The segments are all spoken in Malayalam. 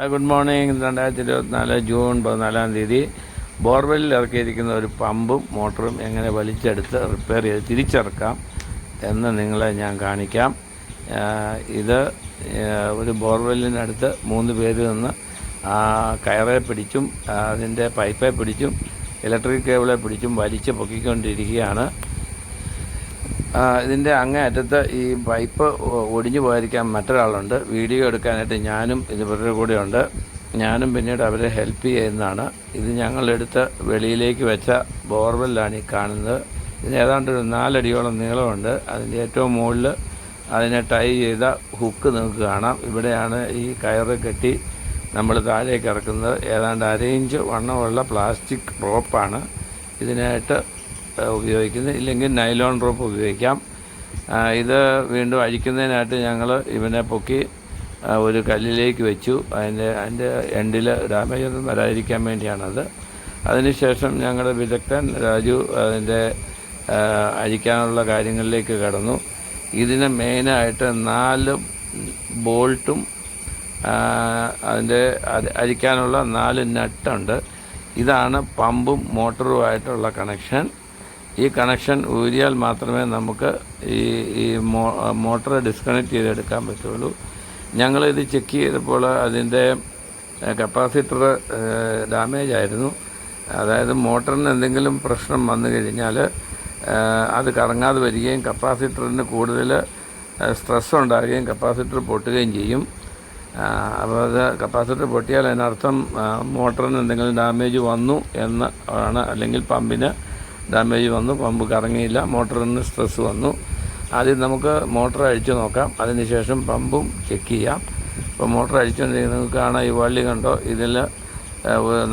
Good morning. 2024 ജൂൺ 14 ബോർവെല്ലിൽ ഇറക്കിയിരിക്കുന്ന ഒരു പമ്പും മോട്ടറും എങ്ങനെ വലിച്ചെടുത്ത് റിപ്പയർ ചെയ്ത് തിരിച്ചിറക്കാം എന്ന് നിങ്ങളെ ഞാൻ കാണിക്കാം. ഇത് ഒരു ബോർവെല്ലിനടുത്ത് 3 പേര് നിന്ന് കയറെ പിടിച്ചും അതിൻ്റെ പൈപ്പെ പിടിച്ചും ഇലക്ട്രിക് കേബിളെ പിടിച്ചും വലിച്ച് പൊക്കിക്കൊണ്ടിരിക്കുകയാണ്. ഇതിൻ്റെ അങ്ങേയറ്റത്ത് ഈ പൈപ്പ് ഒടിഞ്ഞു പോയിരിക്കാൻ മറ്റൊരാളുണ്ട്. വീഡിയോ എടുക്കാനായിട്ട് ഞാനും ഇവരുടെ കൂടെ ഉണ്ട്. ഞാനും പിന്നീട് അവരെ ഹെൽപ്പ് ചെയ്യുന്നതാണ്. ഇത് ഞങ്ങളെടുത്ത് വെളിയിലേക്ക് വെച്ച ബോർവെല്ലാണ് ഈ കാണുന്നത്. ഇതിന് ഏതാണ്ട് ഒരു 4 അടിയോളം നീളമുണ്ട്. അതിൻ്റെ ഏറ്റവും മുകളിൽ അതിനെ ടൈ ചെയ്ത ഹുക്ക് നിങ്ങൾക്ക് കാണാം. ഇവിടെയാണ് ഈ കയറ് കെട്ടി നമ്മൾ താഴേക്ക് ഇറക്കുന്നത്. ഏതാണ്ട് 1.5 ഇഞ്ച് വണ്ണമുള്ള പ്ലാസ്റ്റിക് റോപ്പാണ് ഇതിനായിട്ട് ഉപയോഗിക്കുന്നത്. ഇല്ലെങ്കിൽ നൈലോൺ റോപ്പ് ഉപയോഗിക്കാം. ഇത് വീണ്ടും അഴിക്കുന്നതിനായിട്ട് ഞങ്ങൾ ഇവനെ പൊക്കി ഒരു കല്ലിലേക്ക് വെച്ചു. അതിൻ്റെ എൻഡിൽ ഡാമേജ് ഒന്നും വരാതിരിക്കാൻ വേണ്ടിയാണത്. അതിനുശേഷം ഞങ്ങളുടെ വിദഗ്ധൻ രാജു അതിൻ്റെ അഴിക്കാനുള്ള കാര്യങ്ങളിലേക്ക് കടന്നു. ഇതിന് മെയിനായിട്ട് 4 ബോൾട്ടും അതിൻ്റെ അഴിക്കാനുള്ള 4 നട്ടുണ്ട്. ഇതാണ് പമ്പും മോട്ടറുമായിട്ടുള്ള കണക്ഷൻ. ഈ കണക്ഷൻ ഊരിയാൽ മാത്രമേ നമുക്ക് ഈ മോട്ടർ ഡിസ്കണക്ട് ചെയ്തെടുക്കാൻ പറ്റുള്ളൂ. ഞങ്ങളിത് ചെക്ക് ചെയ്തപ്പോൾ അതിൻ്റെ കപ്പാസിറ്റർ ഡാമേജ് ആയിരുന്നു. അതായത് മോട്ടറിന് എന്തെങ്കിലും പ്രശ്നം വന്നു കഴിഞ്ഞാൽ അത് കറങ്ങാതെ വരികയും കപ്പാസിറ്ററിന് കൂടുതൽ സ്ട്രെസ് ഉണ്ടാകുകയും കപ്പാസിറ്റർ പൊട്ടുകയും ചെയ്യും. അപ്പോൾ അത് കപ്പാസിറ്റർ പൊട്ടിയാൽ അതിനർത്ഥം മോട്ടറിന് എന്തെങ്കിലും ഡാമേജ് വന്നു എന്ന് ആണ്. അല്ലെങ്കിൽ പമ്പിന് ഡാമേജ് വന്നു, പമ്പ് കറങ്ങിയില്ല, മോട്ടറിന് സ്ട്രെസ് വന്നു. ആദ്യം നമുക്ക് മോട്ടർ അഴിച്ചു നോക്കാം. അതിനുശേഷം പമ്പും ചെക്ക് ചെയ്യാം. ഇപ്പോൾ മോട്ടർ അഴിച്ചുകൊണ്ടിരിക്കുന്നത് നിങ്ങൾക്ക് കാണാം. ഈ വള്ളി കണ്ടോ? ഇതിൽ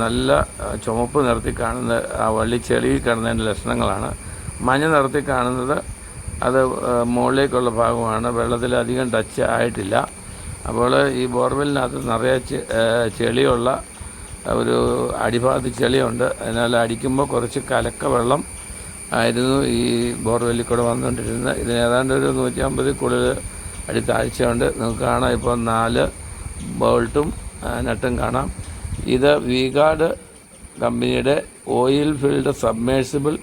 നല്ല ചുമപ്പ് നിറത്തി കാണുന്ന ആ വള്ളി ചെളിയിൽ കിടന്നതിൻ്റെ ലക്ഷണങ്ങളാണ്. മഞ്ഞ നിറത്തി കാണുന്നത് അത് മുകളിലേക്കുള്ള ഭാഗമാണ്. വെള്ളത്തിൽ അധികം ടച്ച് ആയിട്ടില്ല. അപ്പോൾ ഈ ബോർവെല്ലിനകത്ത് നിറയെ ചെളിയുള്ള ഒരു അടിഭാഗത്ത് ചെളിയുണ്ട്. അതിനാൽ അടിക്കുമ്പോൾ കുറച്ച് കലക്ക വെള്ളം ആയിരുന്നു ഈ ബോർവെല്ലിൽ കൂടെ വന്നുകൊണ്ടിരുന്നത്. ഇതിന് ഏതാണ്ട് ഒരു 150 കൂടുതൽ അടി താഴ്ചയുണ്ട്. നിങ്ങൾക്ക് കാണാം. ഇപ്പോൾ 4 ബോൾട്ടും നട്ടും കാണാം. ഇത് വി-ഗാർഡ് കമ്പനിയുടെ ഓയിൽ ഫീൽഡ് സബ്മേഴ്സിബിൾ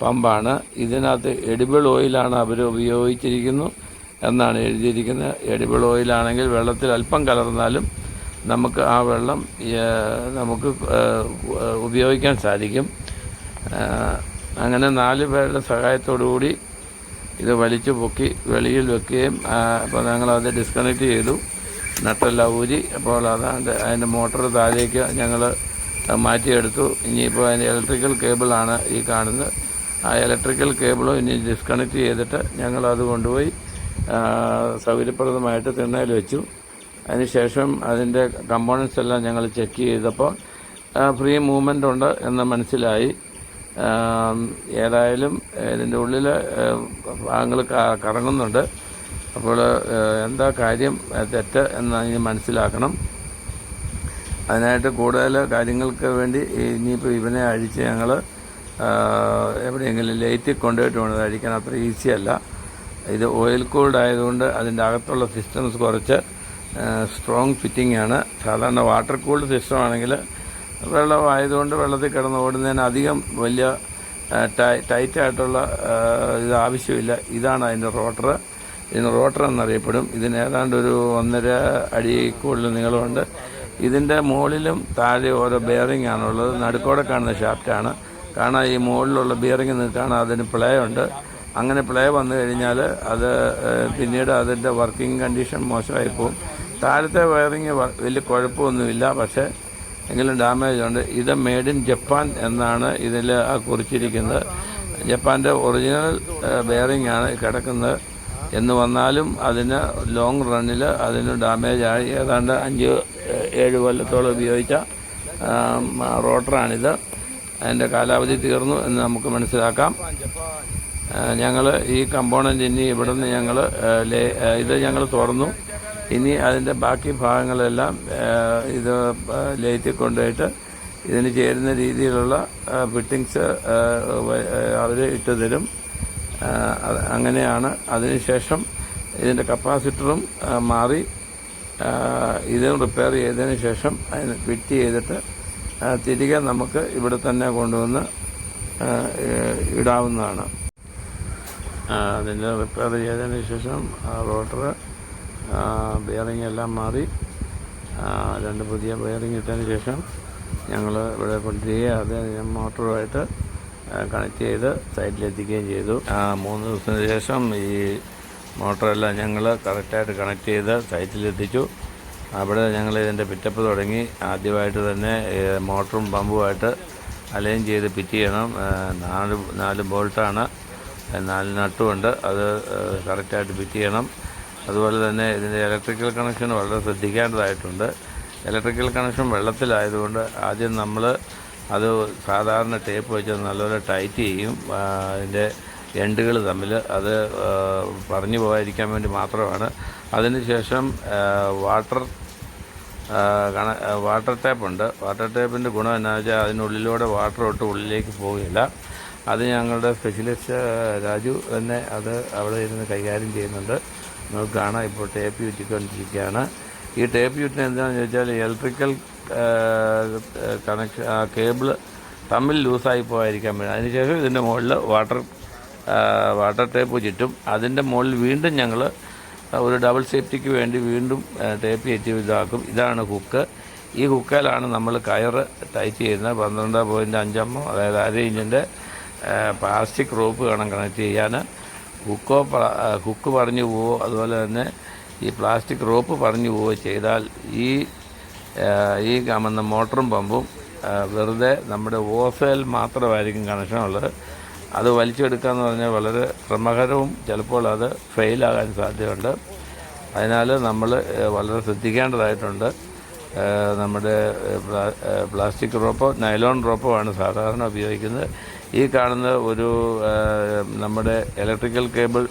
പമ്പാണ്. ഇതിനകത്ത് എഡിബിൾ ഓയിലാണ് അവർ ഉപയോഗിച്ചിരിക്കുന്നു എന്നാണ് എഴുതിയിരിക്കുന്നത്. എഡിബിൾ ഓയിലാണെങ്കിൽ വെള്ളത്തിൽ അല്പം കലർന്നാലും നമുക്ക് ആ വെള്ളം നമുക്ക് ഉപയോഗിക്കാൻ സാധിക്കും. അങ്ങനെ 4 പേരുടെ സഹായത്തോടുകൂടി ഇത് വലിച്ചു പൊക്കി വെളിയിൽ വെക്കുകയും അപ്പോൾ ഞങ്ങളത് ഡിസ്കണക്ട് ചെയ്തു, നട്ടെല്ലാം ഊരി. അപ്പോൾ അതിൻ്റെ മോട്ടർ താഴേക്ക് ഞങ്ങൾ മാറ്റിയെടുത്തു. ഇനിയിപ്പോൾ അതിൻ്റെ ഇലക്ട്രിക്കൽ കേബിളാണ് ഈ കാണുന്നത്. ആ ഇലക്ട്രിക്കൽ കേബിളും ഇനി ഡിസ്കണക്ട് ചെയ്തിട്ട് ഞങ്ങളത് കൊണ്ടുപോയി സൗകര്യപ്രദമായിട്ട് തിണ്ണയിൽ വെച്ചു. അതിനുശേഷം അതിൻ്റെ കമ്പോണൻസ് എല്ലാം ഞങ്ങൾ ചെക്ക് ചെയ്തപ്പോൾ ഫ്രീ മൂവ്മെൻ്റ് ഉണ്ട് എന്ന് മനസ്സിലായി. ഏതായാലും ഇതിൻ്റെ ഉള്ളിൽ ഭാഗങ്ങൾ കറങ്ങുന്നുണ്ട്. അപ്പോൾ എന്താ കാര്യം തെറ്റ് എന്ന് ഇനി മനസ്സിലാക്കണം. അതിനായിട്ട് കൂടുതൽ കാര്യങ്ങൾക്ക് വേണ്ടി ഇനിയിപ്പോൾ ഇവനെ അഴിച്ച് ഞങ്ങൾ എവിടെയെങ്കിലും ലൈറ്റിൽ കൊണ്ടുപോയിട്ട് വേണം അഴിക്കാൻ. അത്ര ഈസിയല്ല. ഇത് ഓയിൽ കൂൾഡ് ആയതുകൊണ്ട് അതിൻ്റെ അകത്തുള്ള സിസ്റ്റംസ് കുറച്ച് സ്ട്രോങ് ഫിറ്റിംഗ് ആണ്. സാധാരണ വാട്ടർ കൂൾഡ് സിസ്റ്റം ആണെങ്കിൽ വെള്ളമായതുകൊണ്ട് വെള്ളത്തിൽ കിടന്ന് ഓടുന്നതിന് അധികം വലിയ ടൈറ്റായിട്ടുള്ള ഇത് ആവശ്യമില്ല. ഇതാണ് അതിൻ്റെ റോട്ടർ. ഇതിന് റോട്ടർ എന്നറിയപ്പെടും. ഇതിന് ഏതാണ്ട് ഒരു 1.5 അടി കൂടുതൽ നീളമുണ്ട്. ഇതിൻ്റെ മുകളിലും താഴെ ഓരോ ബെയറിംഗ് ആണുള്ളത്. നടുക്കോടെ കാണുന്ന ഷാഫ്റ്റാണ് കാണാൻ. ഈ മുകളിലുള്ള ബിയറിംഗ് നിങ്ങൾക്ക് കാണാം. അതിന് പ്ലേ ഉണ്ട്. അങ്ങനെ പ്ലേ വന്നു കഴിഞ്ഞാൽ അത് പിന്നീട് അതിൻ്റെ വർക്കിംഗ് കണ്ടീഷൻ മോശമായി പോകും. താഴത്തെ വയറിങ് വലിയ കുഴപ്പമൊന്നുമില്ല, പക്ഷേ എങ്കിലും ഡാമേജ് ഉണ്ട്. ഇത് മെയ്ഡ് ഇൻ ജപ്പാൻ എന്നാണ് ഇതിൽ കുറിച്ചിരിക്കുന്നത്. ജപ്പാൻ്റെ ഒറിജിനൽ ബെയറിംഗ് ആണ് കിടക്കുന്നത് എന്ന് വന്നാലും അതിന് ലോങ് റണ്ണിൽ അതിന് ഡാമേജ് ആയി. ഏതാണ്ട് 5-7 കൊല്ലത്തോളം ഉപയോഗിച്ച റോട്ടറാണിത്. അതിൻ്റെ കാലാവധി തീർന്നു എന്ന് നമുക്ക് മനസ്സിലാക്കാം. ഞങ്ങൾ ഈ കമ്പോണൻ്റ് ഇനി ഇവിടെ നിന്ന് ഇത് ഞങ്ങൾ തുറന്നു. ഇനി അതിൻ്റെ ബാക്കി ഭാഗങ്ങളെല്ലാം ഇത് ലൈറ്റിൽ കൊണ്ടുപോയിട്ട് ഇതിന് ചേരുന്ന രീതിയിലുള്ള ഫിറ്റിങ്സ് അവർ ഇട്ട് തരും. അങ്ങനെയാണ്. അതിനുശേഷം ഇതിൻ്റെ കപ്പാസിറ്ററും മാറി ഇതും റിപ്പയർ ചെയ്തതിന് ശേഷം അതിന് ഫിറ്റ് ചെയ്തിട്ട് തിരികെ നമുക്ക് ഇവിടെ തന്നെ കൊണ്ടുവന്ന് ഇടാവുന്നതാണ്. അതിൻ്റെ റിപ്പയർ ചെയ്തതിന് ശേഷം റോട്ടർ ബെയറിംഗ് എല്ലാം മാറി 2 പുതിയ ബെയറിംഗ് ഇട്ടതിന് ശേഷം ഞങ്ങൾ ഇവിടെ കൊണ്ടുവരികയും അത് മോട്ടറുമായിട്ട് കണക്ട് ചെയ്ത് സൈറ്റിലെത്തിക്കുകയും ചെയ്തു. 3 ദിവസത്തിന് ശേഷം ഈ മോട്ടറെല്ലാം ഞങ്ങൾ കറക്റ്റായിട്ട് കണക്ട് ചെയ്ത് സൈറ്റിലെത്തിച്ചു. അവിടെ ഞങ്ങൾ ഇതിൻ്റെ പിറ്റപ്പ് തുടങ്ങി. ആദ്യമായിട്ട് തന്നെ മോട്ടറും പമ്പുമായിട്ട് അലൈൻ ചെയ്ത് ഫിറ്റ് ചെയ്യണം. 4 ബോൾട്ടാണ്, 4 നട്ടുമുണ്ട്. അത് കറക്റ്റായിട്ട് ഫിറ്റ് ചെയ്യണം. അതുപോലെ തന്നെ ഇതിൻ്റെ ഇലക്ട്രിക്കൽ കണക്ഷൻ വളരെ ശ്രദ്ധിക്കേണ്ടതായിട്ടുണ്ട്. ഇലക്ട്രിക്കൽ കണക്ഷൻ വെള്ളത്തിലായതുകൊണ്ട് ആദ്യം നമ്മൾ അത് സാധാരണ ടേപ്പ് വെച്ച് നല്ലപോലെ ടൈറ്റ് ചെയ്യും. അതിൻ്റെ എൻഡുകൾ തമ്മിൽ അത് പറഞ്ഞു പോകാതിരിക്കാൻ വേണ്ടി മാത്രമാണ്. അതിനുശേഷം വാട്ടർ ടേപ്പുണ്ട്. വാട്ടർ ടേപ്പിൻ്റെ ഗുണം എന്താണെന്ന് വെച്ചാൽ അതിനുള്ളിലൂടെ വാട്ടർ ഒട്ട് ഉള്ളിലേക്ക് പോകില്ല. അത് ഞങ്ങളുടെ സ്പെഷ്യലിസ്റ്റ് രാജു തന്നെ അത് അവിടെ ഇരുന്ന് കൈകാര്യം ചെയ്യുന്നുണ്ട്. നമുക്ക് കാണാം. ഇപ്പോൾ ടേപ്പ് ചുറ്റിക്കൊണ്ടിരിക്കുകയാണ്. ഈ ടേപ്പ് ചുറ്റിന് എന്താണെന്ന് ചോദിച്ചാൽ ഇലക്ട്രിക്കൽ കണക്ഷൻ കേബിൾ തമ്മിൽ ലൂസായി പോകാതിരിക്കാൻ വേണ്ടി. അതിനുശേഷം ഇതിൻ്റെ മുകളിൽ വാട്ടർ ടേപ്പ് ചുറ്റും. അതിൻ്റെ മുകളിൽ വീണ്ടും ഞങ്ങൾ ഒരു ഡബിൾ സേഫ്റ്റിക്ക് വേണ്ടി വീണ്ടും ടേപ്പ് ചുറ്റി ഇതാക്കും. ഇതാണ് ഹുക്ക്. ഈ ഹുക്കിലാണ് നമ്മൾ കയറ് ടൈറ്റ് ചെയ്യുന്നത്. 12.5 mm, അതായത് 1/2 ഇഞ്ചിൻ്റെ പ്ലാസ്റ്റിക് റോപ്പ് വേണം കണക്ട് ചെയ്യാൻ. ഹുക്ക് പറഞ്ഞു പോവോ അതുപോലെ തന്നെ ഈ പ്ലാസ്റ്റിക് റോപ്പ് പറഞ്ഞു പോവുകയോ ചെയ്താൽ ഈ കാണുന്ന മോട്ടറും പമ്പും വെറുതെ നമ്മുടെ ഓസയിൽ മാത്രമായിരിക്കും കണക്ഷനുള്ളത്. അത് വലിച്ചെടുക്കുകയെന്ന് പറഞ്ഞാൽ വളരെ ശ്രമകരവും ചിലപ്പോൾ അത് ഫെയിലാകാൻ സാധ്യതയുണ്ട്. അതിനാൽ നമ്മൾ വളരെ ശ്രദ്ധിക്കേണ്ടതായിട്ടുണ്ട്. നമ്മുടെ പ്ലാസ്റ്റിക് റോപ്പോ നൈലോൺ റോപ്പോ ആണ് സാധാരണ ഉപയോഗിക്കുന്നത്. ഈ കാണുന്ന നമ്മുടെ ഇലക്ട്രിക്കൽ കേബിൾ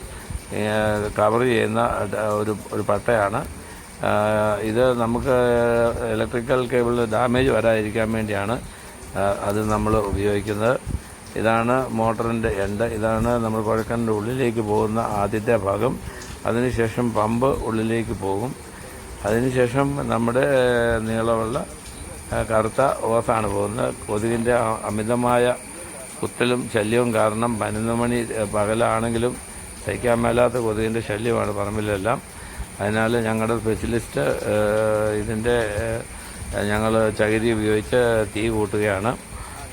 കവർ ചെയ്യുന്ന ഒരു പട്ടയാണ്. ഇത് നമുക്ക് ഇലക്ട്രിക്കൽ കേബിൾ ഡാമേജ് വരാതിരിക്കാൻ വേണ്ടിയാണ് അത് നമ്മൾ ഉപയോഗിക്കുന്നത്. ഇതാണ് മോട്ടറിൻ്റെ എൻഡ്. ഇതാണ് നമ്മൾ കുഴക്കലിൻ്റെ ഉള്ളിലേക്ക് പോകുന്ന ആദ്യത്തെ ഭാഗം. അതിനുശേഷം പമ്പ് ഉള്ളിലേക്ക് പോകും. അതിനുശേഷം നമ്മുടെ നീളമുള്ള കറുത്ത ഓസാണ് പോകുന്നത്. കൊതുകിൻ്റെ അമിതമായ കുത്തലും ശല്യവും കാരണം 11 മണി പകലാണെങ്കിലും സഹിക്കാൻ മേലാത്ത കൊതുകിൻ്റെ ശല്യമാണ് പറമ്പിലെല്ലാം. അതിനാൽ ഞങ്ങളുടെ സ്പെഷ്യലിസ്റ്റ് ഞങ്ങൾ ചകിരി ഉപയോഗിച്ച് തീ കൂട്ടുകയാണ്.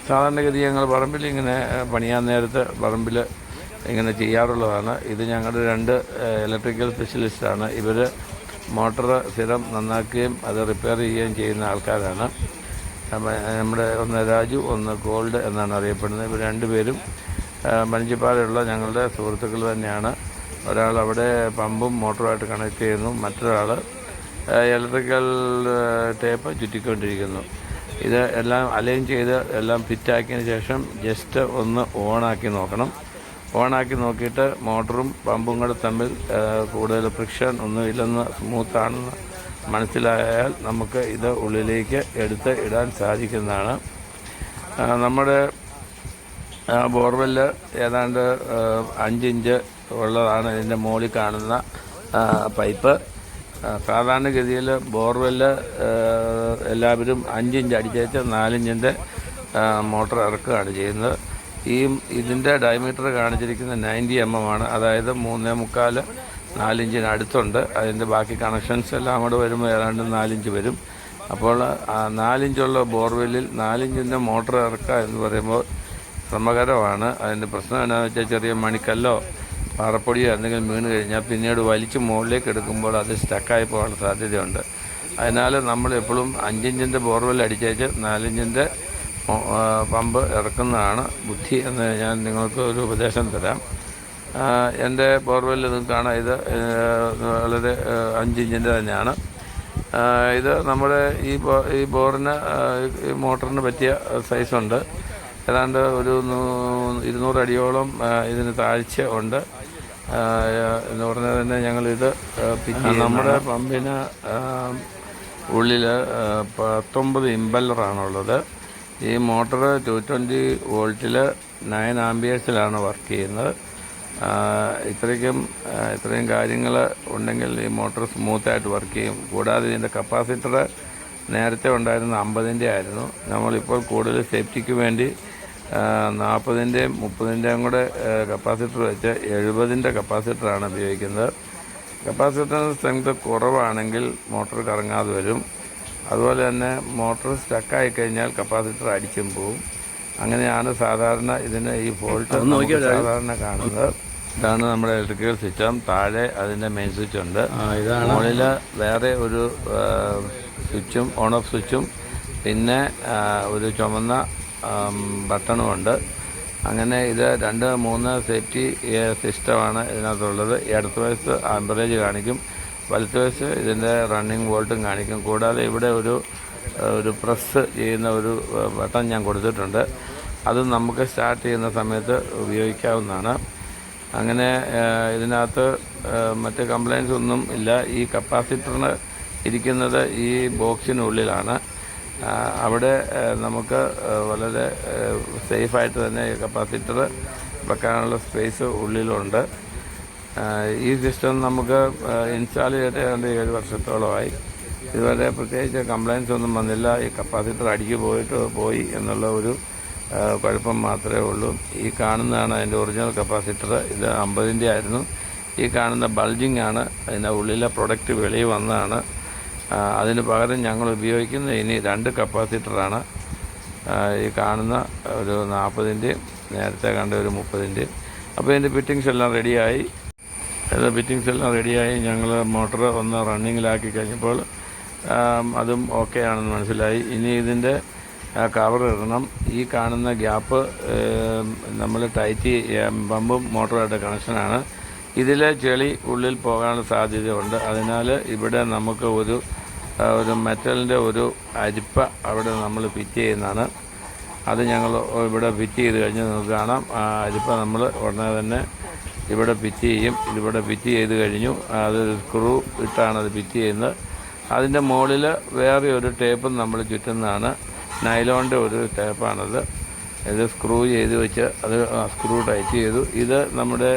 സാധാരണഗതി ഞങ്ങൾ പറമ്പിൽ ഇങ്ങനെ പണിയാൻ നേരത്ത് പറമ്പിൽ ഇങ്ങനെ ചെയ്യാറുള്ളതാണ്. ഇത് ഞങ്ങളുടെ 2 ഇലക്ട്രിക്കൽ സ്പെഷ്യലിസ്റ്റാണ്. ഇവർ മോട്ടർ സ്ഥിരം നന്നാക്കുകയും അത് റിപ്പയർ ചെയ്യുകയും ചെയ്യുന്ന ആൾക്കാരാണ്. നമ്മുടെ ഒന്ന് രാജു, ഒന്ന് ഗോൾഡ് എന്നാണ് അറിയപ്പെടുന്നത്. ഇവർ 2 പേരും മണിച്ചിപ്പാലുള്ള ഞങ്ങളുടെ സുഹൃത്തുക്കൾ തന്നെയാണ്. ഒരാൾ അവിടെ പമ്പും മോട്ടറുമായിട്ട് കണക്ട് ചെയ്യുന്നു, മറ്റൊരാൾ ഇലക്ട്രിക്കൽ ടേപ്പ് ചുറ്റിക്കൊണ്ടിരിക്കുന്നു. ഇത് എല്ലാം അലൈൻ ചെയ്ത് എല്ലാം ഫിറ്റാക്കിയതിന് ശേഷം ജസ്റ്റ് ഒന്ന് ഓണാക്കി നോക്കണം. ഓണാക്കി നോക്കിയിട്ട് മോട്ടറും പമ്പും കൂടെ തമ്മിൽ കൂടുതൽ ഫ്രിക്ഷൻ ഒന്നുമില്ലെന്ന് സ്മൂത്താണെന്ന് മനസ്സിലായാൽ നമുക്ക് ഇത് ഉള്ളിലേക്ക് എടുത്ത് ഇടാൻ സാധിക്കുന്നതാണ്. നമ്മുടെ ബോർവെല്ല് ഏതാണ്ട് 5 ഇഞ്ച് ഉള്ളതാണ് ഇതിൻ്റെ മുകളിൽ കാണുന്ന പൈപ്പ്. സാധാരണഗതിയിൽ ബോർവെല്ല് എല്ലാവരും 5 ഇഞ്ച് അടിച്ചേച്ച് 4 ഇഞ്ചിൻ്റെ മോട്ടർ ഇറക്കുകയാണ് ചെയ്യുന്നത്. ഇതിൻ്റെ ഡയമീറ്റർ കാണിച്ചിരിക്കുന്ന 90 mm ആണ്. അതായത് 3.25-4 ഇഞ്ചിന് അടുത്തുണ്ട്. അതിൻ്റെ ബാക്കി കണക്ഷൻസ് എല്ലാം കൂടെ വരുമ്പോൾ ഏതാണ്ട് 4 ഇഞ്ച് വരും. അപ്പോൾ 4 ഇഞ്ചുള്ള ബോർവെല്ലിൽ 4 ഇഞ്ചിൻ്റെ മോട്ടർ ഇറക്കുക എന്ന് പറയുമ്പോൾ ശ്രമകരമാണ്. അതിൻ്റെ പ്രശ്നം എന്താണെന്ന് വെച്ചാൽ ചെറിയ മണിക്കല്ലോ പാറപ്പൊടിയോ എന്തെങ്കിലും വീണ് കഴിഞ്ഞാൽ പിന്നീട് വലിച്ച് മുകളിലേക്ക് എടുക്കുമ്പോൾ അത് സ്റ്റക്കായി പോകാൻ സാധ്യതയുണ്ട്. അതിനാൽ നമ്മൾ എപ്പോഴും 5 ഇഞ്ചിൻ്റെ ബോർവെൽ അടിച്ചേച്ച് 4 ഇഞ്ചിൻ്റെ പമ്പ് ഇറക്കുന്നതാണ് ബുദ്ധി എന്ന് ഞാൻ നിങ്ങൾക്ക് ഒരു ഉപദേശം തരാം. എൻ്റെ ബോർവെല്ലിൽ നിങ്ങൾക്ക് കാണാം. ഇത് വളരെ 5 ഇഞ്ചിൻ്റെ തന്നെയാണ്. ഇത് നമ്മുടെ ഈ ബോറിന് മോട്ടറിന് പറ്റിയ സൈസുണ്ട്. ഏതാണ്ട് ഒരു 200 അടിയോളം ഇതിന് താഴ്ച ഉണ്ട് എന്ന് പറഞ്ഞാൽ തന്നെ ഞങ്ങളിത് പിന്നെ നമ്മുടെ പമ്പിന് ഉള്ളിൽ 19 ഇമ്പല്ലറാണുള്ളത്. ഈ മോട്ടർ 220 വോൾട്ടിൽ 9 ആംബിയേഴ്സിലാണ് വർക്ക് ചെയ്യുന്നത്. ഇത്രയും കാര്യങ്ങൾ ഉണ്ടെങ്കിൽ ഈ മോട്ടോർ സ്മൂത്തായിട്ട് വർക്ക് ചെയ്യും. കൂടാതെ ഇതിൻ്റെ കപ്പാസിറ്റർ നേരത്തെ ഉണ്ടായിരുന്ന 50-ൻ്റെ ആയിരുന്നു. നമ്മളിപ്പോൾ കൂടുതൽ സേഫ്റ്റിക്ക് വേണ്ടി 40-ൻ്റെയും 30-ൻ്റെയും കൂടെ കപ്പാസിറ്റർ വെച്ച് 70-ൻ്റെ കപ്പാസിറ്ററാണ് ഉപയോഗിക്കുന്നത്. കപ്പാസിറ്ററിന് സ്ട്രെങ്ത് കുറവാണെങ്കിൽ മോട്ടോർ കറങ്ങാതെ വരും. അതുപോലെ തന്നെ മോട്ടോർ സ്റ്റക്കായി കഴിഞ്ഞാൽ കപ്പാസിറ്റർ അടിച്ചും പോവും. അങ്ങനെയാണ് സാധാരണ ഇതിന് ഈ ഫോൾട്ട് സാധാരണ കാണുന്നത്. ഇതാണ് നമ്മുടെ ഇലക്ട്രിക്കൽ സിസ്റ്റം. താഴെ അതിൻ്റെ മെയിൻ സ്വിച്ച് ഉണ്ട്. മുകളിൽ വേറെ ഒരു സ്വിച്ചും ഓൺ ഓഫ് സ്വിച്ചും പിന്നെ ഒരു ചുമന്ന ബട്ടണുമുണ്ട്. അങ്ങനെ ഇത് 2-3 സേഫ്റ്റി സിസ്റ്റമാണ് ഇതിനകത്തുള്ളത്. ഇടത്ത് വശത്ത് ആംപറേജ് കാണിക്കും, വലത്ത് വശത്ത് ഇതിൻ്റെ റണ്ണിങ് വോൾട്ടും കാണിക്കും. കൂടാതെ ഇവിടെ ഒരു പ്രസ് ചെയ്യുന്ന ഒരു ബട്ടൺ ഞാൻ കൊടുത്തിട്ടുണ്ട്. അത് നമുക്ക് സ്റ്റാർട്ട് ചെയ്യുന്ന സമയത്ത് ഉപയോഗിക്കാവുന്നതാണ്. അങ്ങനെ ഇതിനകത്ത് മറ്റ് കംപ്ലൈൻറ്റ്സ് ഒന്നും ഇല്ല. ഈ കപ്പാസിറ്ററിന് ഇരിക്കുന്നത് ഈ ബോക്സിനുള്ളിലാണ്. അവിടെ നമുക്ക് വളരെ സേഫായിട്ട് തന്നെ കപ്പാസിറ്റർ വെക്കാനുള്ള സ്പേസ് ഉള്ളിലുണ്ട്. ഈ സിസ്റ്റം നമുക്ക് ഇൻസ്റ്റാൾ ചെയ്തിട്ട് 7 വർഷത്തോളമായി. ഇതുവരെ പ്രത്യേകിച്ച് കംപ്ലൈൻറ്റ്സ് ഒന്നും വന്നില്ല. ഈ കപ്പാസിറ്റർ അടിക്ക് പോയി എന്നുള്ള ഒരു കുഴപ്പം മാത്രമേ ഉള്ളൂ. ഈ കാണുന്നതാണ് അതിൻ്റെ ഒറിജിനൽ കപ്പാസിറ്റർ. ഇത് 50-ൻ്റെ ആയിരുന്നു. ഈ കാണുന്ന ബൾജിങ് ആണ് അതിൻ്റെ ഉള്ളിലെ പ്രൊഡക്റ്റ് വെളിയിൽ വന്നതാണ്. അതിന് പകരം ഞങ്ങൾ ഉപയോഗിക്കുന്നത് ഇനി 2 കപ്പാസിറ്ററാണ്. ഈ കാണുന്ന ഒരു 40-ൻ്റെയും നേരത്തെ കണ്ട ഒരു 30-ൻ്റെയും. അപ്പോൾ ഇതിൻ്റെ ഫിറ്റിങ്സ് എല്ലാം റെഡിയായി. ഞങ്ങൾ മോട്ടർ ഒന്ന് റണ്ണിങ്ങിലാക്കി കഴിഞ്ഞപ്പോൾ അതും ഓക്കെ ആണെന്ന് മനസ്സിലായി. ഇനി ഇതിൻ്റെ കവർ ഇടണം. ഈ കാണുന്ന ഗ്യാപ്പ് നമ്മൾ ടൈറ്റ് പമ്പും മോട്ടറുമായിട്ട് കണക്ഷനാണ്. ഇതിലെ ചെളി ഉള്ളിൽ പോകാനുള്ള സാധ്യതയുണ്ട്. അതിനാൽ ഇവിടെ നമുക്ക് ഒരു മെറ്റലിൻ്റെ ഒരു അരിപ്പ അവിടെ നമ്മൾ ഫിറ്റ് ചെയ്യുന്നതാണ്. അത് ഞങ്ങൾ ഇവിടെ ഫിറ്റ് ചെയ്ത് കഴിഞ്ഞ് നമുക്ക് കാണാം. ആ അരിപ്പ നമ്മൾ ഉടനെ തന്നെ ഇവിടെ ഫിറ്റ് ചെയ്യും. ഇതിവിടെ ഫിറ്റ് ചെയ്ത് കഴിഞ്ഞു. അത് സ്ക്രൂ ഇട്ടാണ് അത് ഫിറ്റ് ചെയ്യുന്നത്. അതിൻ്റെ മുകളിൽ വേറെ ഒരു ടേപ്പും നമ്മൾ ചുറ്റുന്നതാണ്. നൈലോണിൻ്റെ ഒരു ടേപ്പാണത്. ഇത് സ്ക്രൂ ചെയ്ത് വെച്ച് അത് സ്ക്രൂ ടൈറ്റ് ചെയ്തു. ഇത് നമ്മുടെ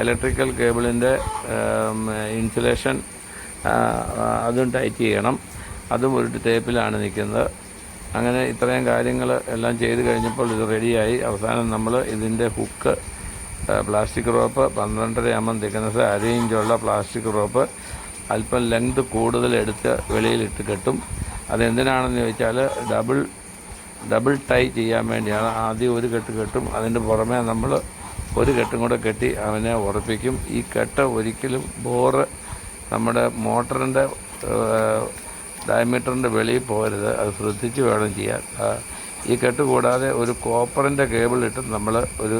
ഇലക്ട്രിക്കൽ കേബിളിൻ്റെ ഇൻസുലേഷൻ അതും ടൈറ്റ് ചെയ്യണം. അതും ഒരു ടേപ്പിലാണ് നിൽക്കുന്നത്. അങ്ങനെ ഇത്രയും കാര്യങ്ങൾ എല്ലാം ചെയ്ത് കഴിഞ്ഞപ്പോൾ ഇത് റെഡിയായി. അവസാനം നമ്മൾ ഇതിൻ്റെ hook plastic rope 12.5 mm thickness 1/2 ഇഞ്ചുള്ള പ്ലാസ്റ്റിക് റോപ്പ് അല്പം ലെങ്ത് കൂടുതൽ എടുത്ത് വെളിയിലിട്ട് കെട്ടും. അതെന്തിനാണെന്ന് ചോദിച്ചാൽ ഡബിൾ ടൈ ചെയ്യാൻ വേണ്ടിയാണ്. ആദ്യം ഒരു കെട്ട് കെട്ടും, അതിൻ്റെ പുറമേ നമ്മൾ ഒരു കെട്ടും കൂടെ കെട്ടി അവനെ ഉറപ്പിക്കും. ഈ കെട്ട് ഒരിക്കലും ബോറ് നമ്മുടെ മോട്ടറിൻ്റെ ഡയമീറ്ററിൻ്റെ വെളിയിൽ പോകരുത്. അത് ശ്രദ്ധിച്ച് വേണം ചെയ്യാൻ. ഈ കെട്ട് കൂടാതെ ഒരു കോപ്പറിൻ്റെ കേബിൾ ഇട്ട് നമ്മൾ ഒരു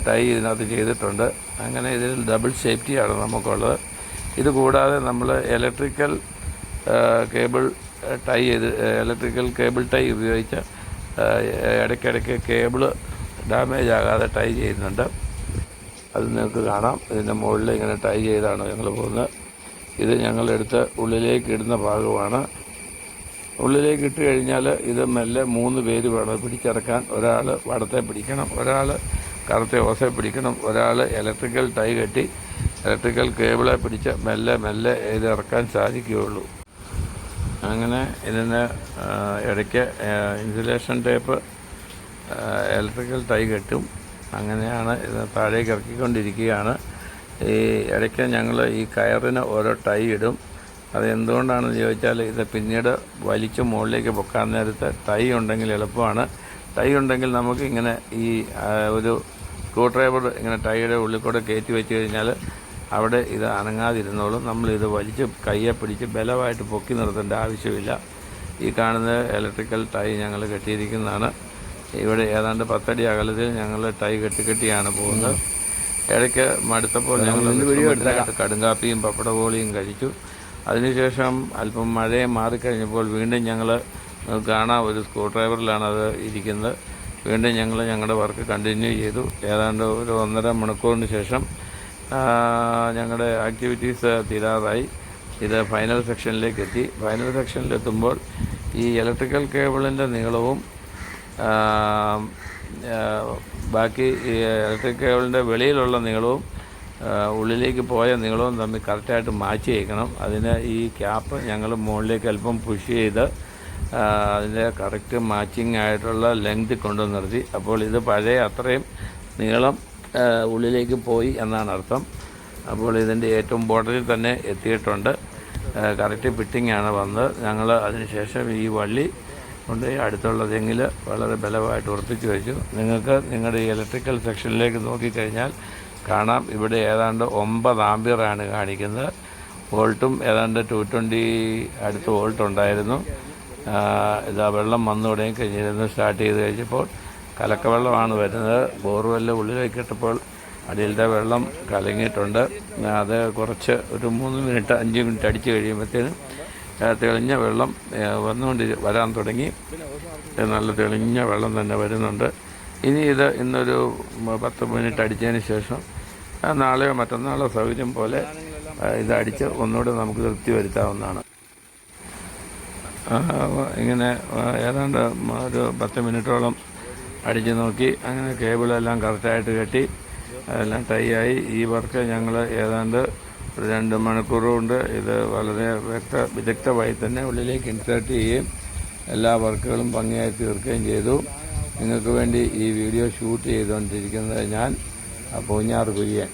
ടൈ ഇതിനകത്ത് ചെയ്തിട്ടുണ്ട്. അങ്ങനെ ഇതിൽ ഡബിൾ സേഫ്റ്റിയാണ് നമുക്കുള്ളത്. ഇത് കൂടാതെ നമ്മൾ ഇലക്ട്രിക്കൽ കേബിൾ ടൈ ഉപയോഗിച്ച് ഇടയ്ക്കിടയ്ക്ക് കേബിള് ഡാമേജ് ആകാതെ ടൈ ചെയ്യുന്നുണ്ട്. അത് നിങ്ങൾക്ക് കാണാം. ഇതിൻ്റെ മുകളിൽ ഇങ്ങനെ ടൈ ചെയ്താണ് ഞങ്ങൾ പോകുന്നത്. ഇത് ഞങ്ങളെടുത്ത് ഉള്ളിലേക്ക് ഇടുന്ന ഭാഗമാണ്. ഉള്ളിലേക്ക് ഇട്ട് കഴിഞ്ഞാൽ ഇത് മെല്ലെ 3 പേര് വേണം പിടിച്ചിറക്കാൻ. ഒരാൾ വടത്തെ പിടിക്കണം, ഒരാൾ കറുത്ത ഓസെ പിടിക്കണം, ഒരാൾ ഇലക്ട്രിക്കൽ ടൈ കെട്ടി ഇലക്ട്രിക്കൽ കേബിളെ പിടിച്ച് മെല്ലെ ഇത് ഇറക്കാൻ സാധിക്കുകയുള്ളൂ. അങ്ങനെ ഇതിന് ഇടയ്ക്ക് ഇൻസുലേഷൻ ടേപ്പ് ഇലക്ട്രിക്കൽ ടൈ കെട്ടും. അങ്ങനെയാണ് ഇത് താഴേക്ക് ഇറക്കിക്കൊണ്ടിരിക്കുകയാണ്. ഈ ഇടയ്ക്ക് ഞങ്ങൾ ഈ കയറിന് ഓരോ ടൈ ഇടും. അത് എന്തുകൊണ്ടാണെന്ന് ചോദിച്ചാൽ ഇത് പിന്നീട് വലിച്ച് മുകളിലേക്ക് പൊക്കാൻ നേരത്തെ ടൈ ഉണ്ടെങ്കിൽ എളുപ്പമാണ്. ടൈ ഉണ്ടെങ്കിൽ നമുക്ക് ഇങ്ങനെ ഈ ഒരു സ്ക്രൂ ഡ്രൈവർ ഇങ്ങനെ ടൈയുടെ ഉള്ളിൽ കൂടെ കയറ്റി വെച്ച് കഴിഞ്ഞാൽ അവിടെ ഇത് അനങ്ങാതിരുന്നോളും. നമ്മളിത് വലിച്ച് കയ്യെ പിടിച്ച് ബലമായിട്ട് പൊക്കി നിർത്തേണ്ട ആവശ്യമില്ല. ഈ കാണുന്ന ഇലക്ട്രിക്കൽ ടൈ ഞങ്ങൾ കെട്ടിയിരിക്കുന്നതാണ്. ഇവിടെ ഏതാണ്ട് 10 അടി അകലത്തിൽ ഞങ്ങൾ ടൈ കെട്ടിയാണ് പോകുന്നത്. ഇടയ്ക്ക് മടുത്തപ്പോൾ ഞങ്ങൾ കടുങ്കാപ്പിയും പപ്പടപോളിയും കഴിച്ചു. അതിനുശേഷം അല്പം മഴയെ മാറിക്കഴിഞ്ഞപ്പോൾ വീണ്ടും ഞങ്ങൾ കാണാം ഒരു സ്ക്രൂ ഡ്രൈവറിലാണ് അത് ഇരിക്കുന്നത്. വീണ്ടും ഞങ്ങൾ ഞങ്ങളുടെ വർക്ക് കണ്ടിന്യൂ ചെയ്തു. ഏതാണ്ട് ഒരു 1.5 മണിക്കൂറിന് ശേഷം ഞങ്ങളുടെ ആക്ടിവിറ്റീസ് തീരാറായി. ഇത് ഫൈനൽ സെക്ഷനിലേക്ക് എത്തി. ഫൈനൽ സെക്ഷനിലെത്തുമ്പോൾ ഈ ഇലക്ട്രിക്കൽ കേബിളിൻ്റെ നീളവും ബാക്കി ഈ ഇലക്ട്രിക് കേബിളിൻ്റെ വെളിയിലുള്ള നീളവും ഉള്ളിലേക്ക് പോയ നീളവും തമ്മിൽ കറക്റ്റായിട്ട് മാച്ച് ചെയ്യിക്കണം. അതിന് ഈ ക്യാപ്പ് ഞങ്ങൾ മുകളിലേക്ക് അല്പം പുഷ് ചെയ്ത് അതിൻ്റെ കറക്റ്റ് മാച്ചിങ് ആയിട്ടുള്ള ലെങ്ത് കൊണ്ടു നിർത്തി. അപ്പോൾ ഇത് പഴയ അത്രയും നീളം ഉള്ളിലേക്ക് പോയി എന്നാണ് അർത്ഥം. അപ്പോൾ ഇതിൻ്റെ ഏറ്റവും ബോർഡറിൽ തന്നെ എത്തിയിട്ടുണ്ട്. കറക്റ്റ് ഫിറ്റിംഗാണ് വന്നത്. ഞങ്ങൾ അതിനുശേഷം ഈ വള്ളി കൊണ്ട് അടുത്തുള്ള തെങ്ങിൽ വളരെ ബലമായിട്ട് ഉറപ്പിച്ച് വെച്ചു. നിങ്ങൾക്ക് നിങ്ങളുടെ ഈ ഇലക്ട്രിക്കൽ സെക്ഷനിലേക്ക് നോക്കിക്കഴിഞ്ഞാൽ കാണാം, ഇവിടെ ഏതാണ്ട് 9 ആമ്പിയറാണ് കാണിക്കുന്നത്. വോൾട്ടും ഏതാണ്ട് 220 അടുത്ത് വോൾട്ട് ഉണ്ടായിരുന്നു. ഇതാ വെള്ളം വന്നു തുടങ്ങി കഴിഞ്ഞിരുന്നു. സ്റ്റാർട്ട് ചെയ്ത് കഴിഞ്ഞപ്പോൾ കലക്കവെള്ളമാണ് വരുന്നത്. ബോർവെല്ല് ഉള്ളിലേക്ക് ഇട്ടപ്പോൾ അടിയിലത്തെ വെള്ളം കലങ്ങിയിട്ടുണ്ട്. അത് കുറച്ച് ഒരു 3 മിനിറ്റ് 5 മിനിറ്റ് അടിച്ച് കഴിയുമ്പോഴത്തേനും തെളിഞ്ഞ വെള്ളം വരാൻ തുടങ്ങി. നല്ല തെളിഞ്ഞ വെള്ളം തന്നെ വരുന്നുണ്ട്. ഇനി ഇന്നൊരു 10 മിനിറ്റ് അടിച്ചതിന് ശേഷം നാളെയോ മറ്റന്നാളോ സൗകര്യം പോലെ ഇതടിച്ച് ഒന്നുകൂടെ നമുക്ക് തൃപ്തി വരുത്താവുന്നതാണ്. ഇങ്ങനെ ഏതാണ്ട് ഒരു 10 മിനിറ്റോളം അടിച്ച് നോക്കി. അങ്ങനെ കേബിളെല്ലാം കറക്റ്റായിട്ട് കെട്ടി എല്ലാം ടൈ ആയി. ഈ വർക്ക് ഞങ്ങൾ ഏതാണ്ട് ഒരു 2 മണിക്കൂർ കൊണ്ട് ഇത് വളരെ വിദഗ്ധമായി തന്നെ ഉള്ളിലേക്ക് ഇൻസേർട്ട് ചെയ്യുകയും എല്ലാ വർക്കുകളും ഭംഗിയായി തീർക്കുകയും ചെയ്തു. നിങ്ങൾക്ക് വേണ്ടി ഈ വീഡിയോ ഷൂട്ട് ചെയ്തുകൊണ്ടിരിക്കുന്നത് ഞാൻ പൂഞ്ഞാർ കുര്യൻ.